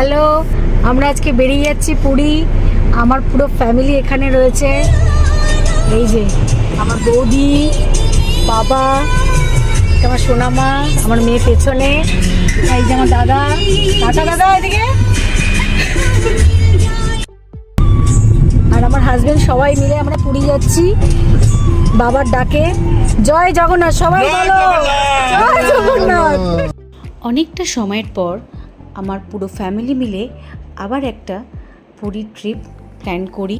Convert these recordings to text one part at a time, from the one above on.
Hello, আমরা আজকে বেরিয়ে যাচ্ছি পুরী। আমার পুরো ফ্যামিলি এখানে রয়েছে। এই যে আমার বৌদি, বাবা, আমার সোনামা, আমার মেয়ে পেছনে, এই যে আমার দাদা, দাদা এদিকে, আর আমার হাজবেন্ড, সবাই মিলে আমরা পুরী যাচ্ছি বাবার ডাকে। জয় জগন্নাথ, সবাই বলো জয় জগন্নাথ। অনেকটা সময়ের পর আমার পুরো ফ্যামিলি মিলে আবার একটা পুরী ট্রিপ প্ল্যান করি।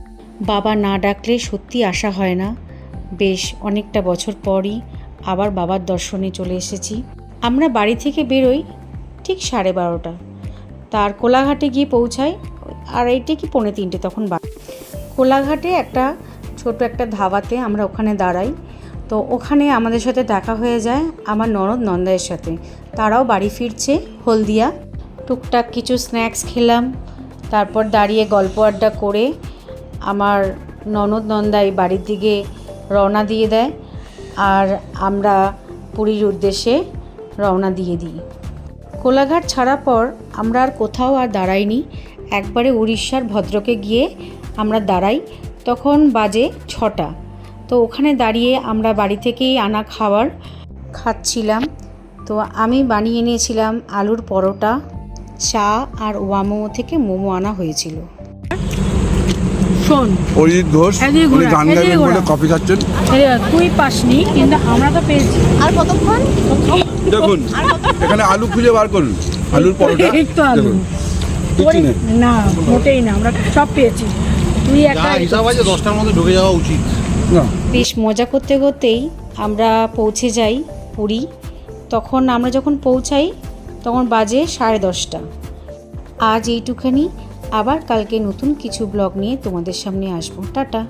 বাবা না ডাকলে সত্যি আসা হয় না। বেশ অনেকটা বছর পরই আবার বাবার দর্শনে চলে এসেছি। আমরা বাড়ি থেকে বেরোই ঠিক 12:30, তার কোলাঘাটে গিয়ে পৌঁছাই 2:30 কি 2:45 তখন। কোলাঘাটে একটা ছোট একটা ধাবাতে আমরা ওখানে দাঁড়াই। তো ওখানে আমাদের সাথে দেখা হয়ে যায় আমার ননদ নন্দায়ের সাথে। তারাও বাড়ি ফিরছে হলদিয়া। টুকটাক কিছু স্ন্যাক্স খেলাম, তারপর দাঁড়িয়ে গল্প আড্ডা করে আমার ননদ নন্দাই বাড়ির দিকে রওনা দিয়ে দেয়, আর আমরা পুরীর উদ্দেশ্যে রওনা দিয়ে দিই। কোলাঘাট ছাড়ার পর আমরা আর কোথাও আর দাঁড়াইনি, একবারে উড়িষ্যার ভদ্রকে গিয়ে আমরা দাঁড়াই। তখন বাজে 6টা। তো ওখানে দাঁড়িয়ে আমরা বাড়ি থেকেই আনা খাবার খাচ্ছিলাম। তো আমি বানিয়ে নিয়েছিলাম আলুর পরোটা, চা, আর ওয়ামো থেকে মোমো আনা হয়েছিল। শোন, অরিজিৎ ঘোষ উনি গান গাইবেন বলে কফি খাচ্ছেন। তুই পাসনি কিন্তু আমরা তো পেয়েছি। আর কতক্ষণ দেখুন এখানে আলু খুঁজে বার করুন, আলুর পরোটা একটু আলু দেখুন, কিছু নেই। না, মোটেই না, আমরা সব পেয়েছি। তুই একটা হিসাব আছে 10টার মধ্যে ঢুকে যাওয়া উচিত। না বেশ মজা করতে করতেই আমরা পৌঁছে যাই পুরী। তখন আমরা যখন পৌঁছাই তখন বাজে 10:30। আজ এইটুখানি, আবার কালকে নতুন কিছু ব্লগ নিয়ে তোমাদের সামনে আসবো। টাটা।